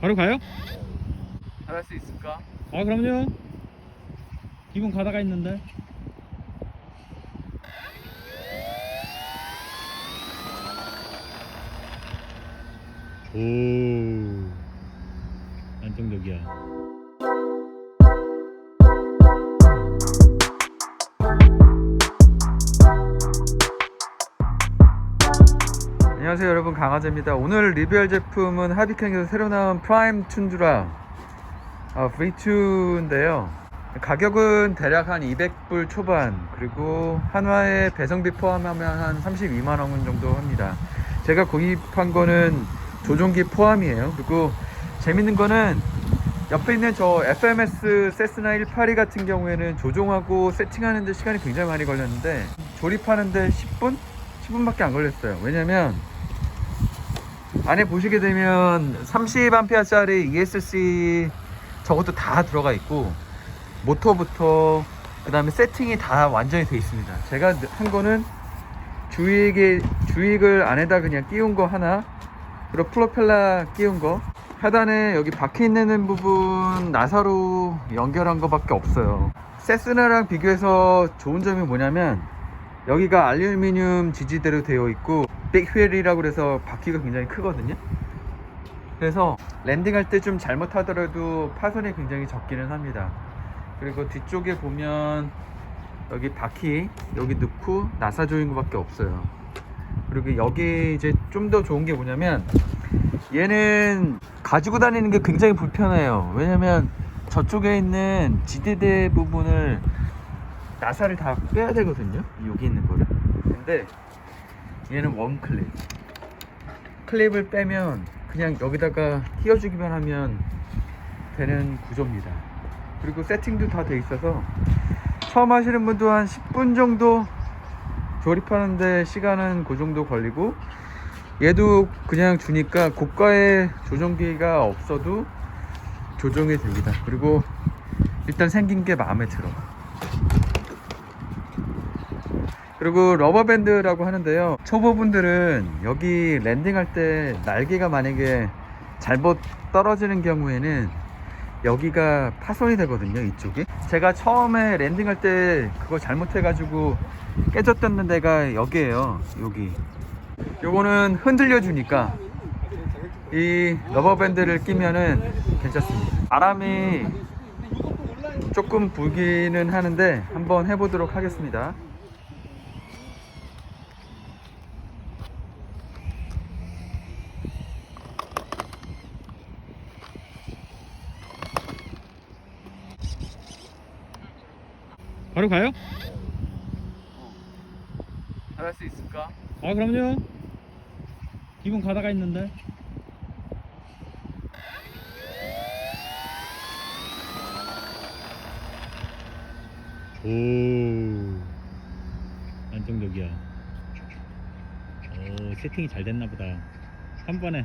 바로 가요? 잘할 수 있을까? 아 그럼요. 기분 가다가 있는데. 오 안정적이야. 안녕하세요 여러분, 강화재입니다. 오늘 리뷰할 제품은 하비켄에서 새로 나온 프라임 툰드라 V2인데요 가격은 대략 한 200불 초반, 그리고 한화에 배송비 포함하면 한 32만원 정도 합니다. 제가 구입한 거는 조종기 포함이에요. 그리고 재밌는 거는 옆에 있는 저 FMS 세스나 182 같은 경우에는 조종하고 세팅하는데 시간이 굉장히 많이 걸렸는데 조립하는데 10분밖에 안 걸렸어요. 왜냐면 안에 보시게 되면 30A짜리 ESC 저것도 다 들어가 있고, 모터부터 그 다음에 세팅이 다 완전히 돼 있습니다. 제가 한 거는 주익을 안에다 그냥 끼운 거 하나, 그리고 프로펠러 끼운 거, 하단에 여기 박혀 있는 부분 나사로 연결한 거 밖에 없어요. 세스나랑 비교해서 좋은 점이 뭐냐면 여기가 알루미늄 지지대로 되어 있고 빅휠이라고 그래서 바퀴가 굉장히 크거든요. 그래서 랜딩할 때 좀 잘못하더라도 파손이 굉장히 적기는 합니다. 그리고 뒤쪽에 보면 여기 바퀴 여기 넣고 나사 조인 거 밖에 없어요. 그리고 여기 이제 좀 더 좋은 게 뭐냐면 얘는 가지고 다니는 게 굉장히 불편해요. 왜냐면 저쪽에 있는 지지대 부분을 나사를 다 빼야 되거든요, 여기 있는 거를. 근데 얘는 원 클립을 빼면 그냥 여기다가 휘어주기만 하면 되는 구조입니다. 그리고 세팅도 다 돼 있어서 처음 하시는 분도 한 10분 정도 조립하는데 시간은 그 정도 걸리고, 얘도 그냥 주니까 고가의 조종기가 없어도 조종이 됩니다. 그리고 일단 생긴 게 마음에 들어. 그리고 러버밴드라고 하는데요, 초보분들은 여기 랜딩할 때 날개가 만약에 잘못 떨어지는 경우에는 여기가 파손이 되거든요, 이쪽이. 제가 처음에 랜딩할 때 그거 잘못해 가지고 깨졌던 데가 여기에요. 여기 요거는 흔들려 주니까 이 러버밴드를 끼면은 괜찮습니다. 바람이 조금 불기는 하는데 한번 해보도록 하겠습니다. 바로 가요? 잘할 수 있을까? 아 그럼요. 기분 가다가 있는데. 오 안정적이야. 오 세팅이 잘 됐나 보다. 한 번에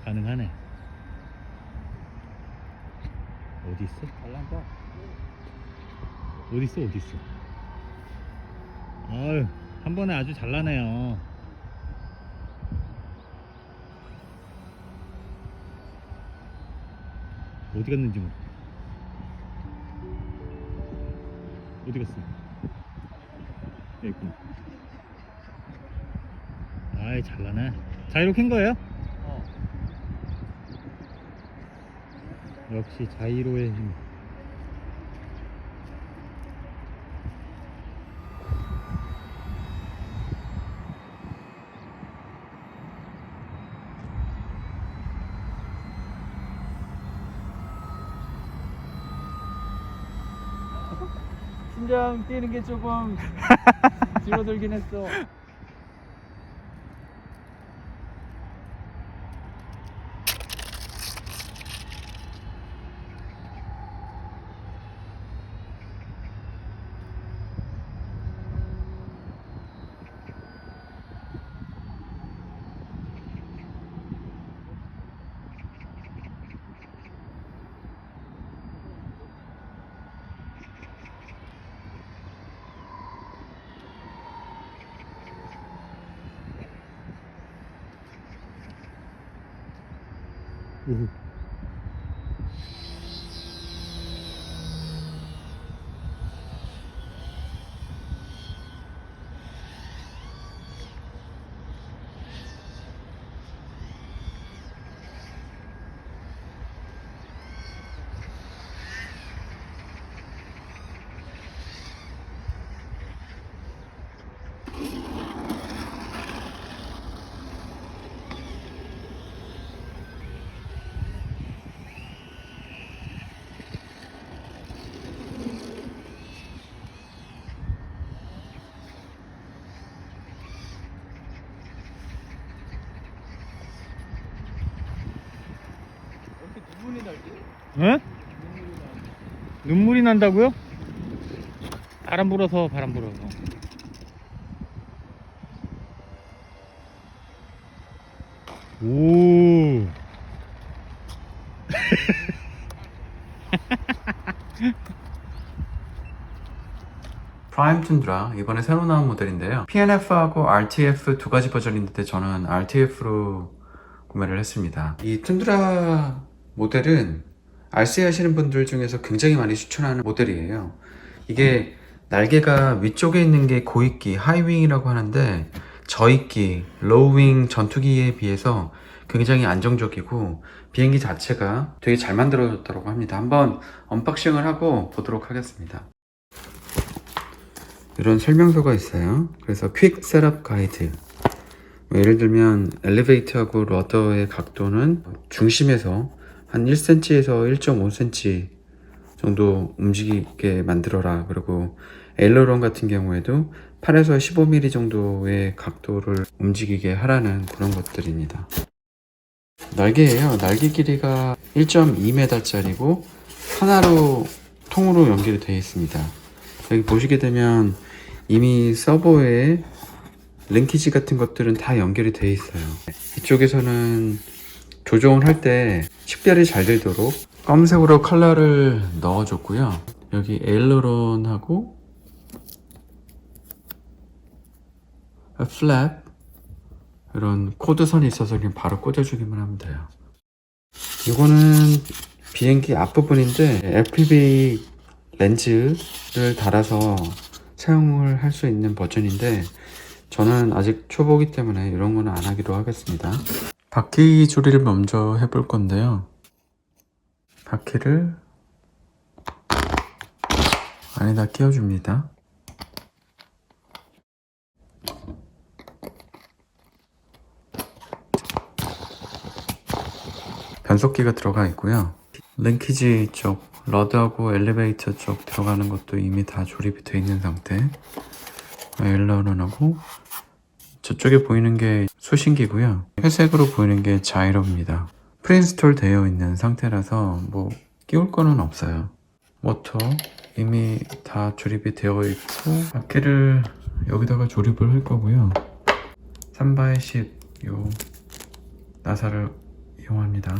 가능하네. 어디 있어? 잘난다. 어디 있어? 어디 있어? 아유 한 번에 아주 잘 나네요. 어디 갔는지 모르. 어디 갔어? 여기 있구나. 아이 잘 나네. 자이로 켠 거예요? 역시 자이로의 힘. 심장 뛰는 게 조금 줄어들긴 했어. 우후. 눈물이 날지? 에? 눈물이 난다고요? 바람 불어서. 오. 프라임 툰드라 이번에 새로 나온 모델인데요. PNF하고 RTF 두 가지 버전이 있는데 저는 RTF로 구매를 했습니다. 이 툰드라 모델은 RC 하시는 분들 중에서 굉장히 많이 추천하는 모델이에요. 이게 날개가 위쪽에 있는 게 고익기, 하이윙이라고 하는데 저익기, 로우윙 전투기에 비해서 굉장히 안정적이고 비행기 자체가 되게 잘 만들어졌다고 합니다. 한번 언박싱을 하고 보도록 하겠습니다. 이런 설명서가 있어요. 그래서 퀵 셋업 가이드. 예를 들면 엘리베이터하고 러더의 각도는 중심에서 한 1cm에서 1.5cm 정도 움직이게 만들어라. 그리고 에일러론 같은 경우에도 8에서 15mm 정도의 각도를 움직이게 하라는 그런 것들입니다. 날개예요. 날개 길이가 1.2m 짜리고 하나로 통으로 연결이 되어 있습니다. 여기 보시게 되면 이미 서버에 링키지 같은 것들은 다 연결이 되어 있어요. 이쪽에서는 조정을 할 때 식별이 잘 되도록 검은색으로 컬러를 넣어줬고요. 여기 에일러론하고 플랩 이런 코드선이 있어서 그냥 바로 꽂아주기만 하면 돼요. 이거는 비행기 앞부분인데 FPV 렌즈를 달아서 사용을 할 수 있는 버전인데 저는 아직 초보기 때문에 이런 거는 안 하기로 하겠습니다. 바퀴 조리를 먼저 해볼 건데요. 바퀴를 안에다 끼워줍니다. 변속기가 들어가 있고요. 링키지 쪽, 러드하고 엘리베이터 쪽 들어가는 것도 이미 다 조립이 되어 있는 상태. 에일러론하고 저쪽에 보이는 게 수신기고요. 회색으로 보이는 게 자이로입니다. 프리인스톨 되어 있는 상태라서 뭐 끼울 거는 없어요. 모터 이미 다 조립이 되어 있고 바퀴를 여기다가 조립을 할 거고요. 3x10 요 나사를 이용합니다.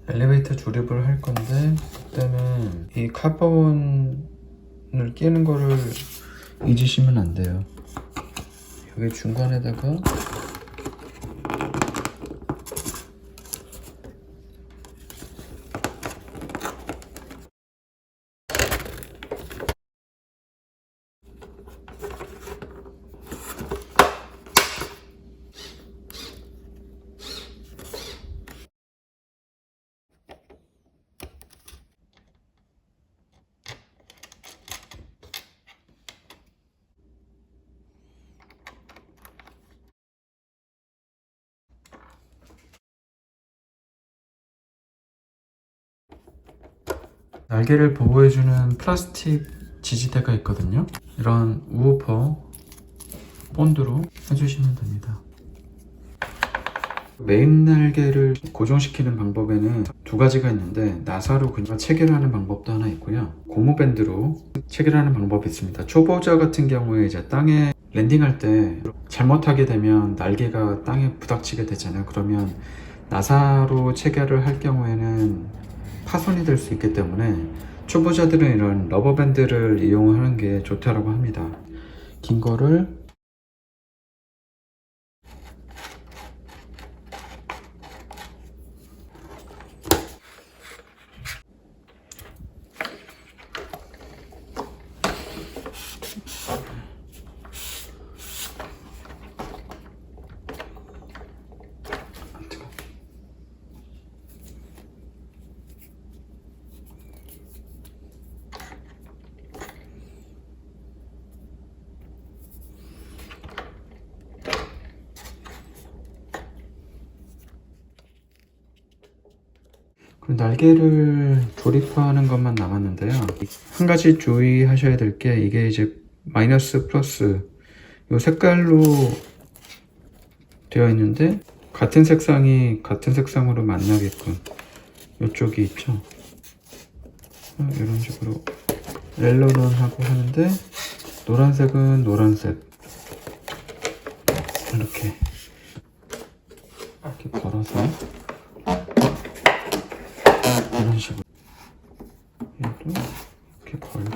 엘리베이터 조립을 할 건데 그때는 이 카본을 끼는 거를 잊으시면 안 돼요. 여기 중간에다가 날개를 보호해주는 플라스틱 지지대가 있거든요. 이런 우오퍼 본드로 해주시면 됩니다. 메인 날개를 고정시키는 방법에는 두 가지가 있는데 나사로 그냥 체결하는 방법도 하나 있고요. 고무밴드로 체결하는 방법이 있습니다. 초보자 같은 경우에 이제 땅에 랜딩할 때 잘못하게 되면 날개가 땅에 부닥치게 되잖아요. 그러면 나사로 체결을 할 경우에는 파손이 될 수 있기 때문에 초보자들은 이런 러버밴드를 이용하는 게 좋다고 합니다. 긴 거를 그리고 날개를 조립하는 것만 남았는데요. 한 가지 주의하셔야 될 게 이게 이제 마이너스 플러스 이 색깔로 되어 있는데 같은 색상이 같은 색상으로 만나게끔 이쪽이 있죠. 이런 식으로 렐로런 하고 하는데 노란색은 노란색 이렇게 걸어서 이런 식으로 얘도 이렇게 걸고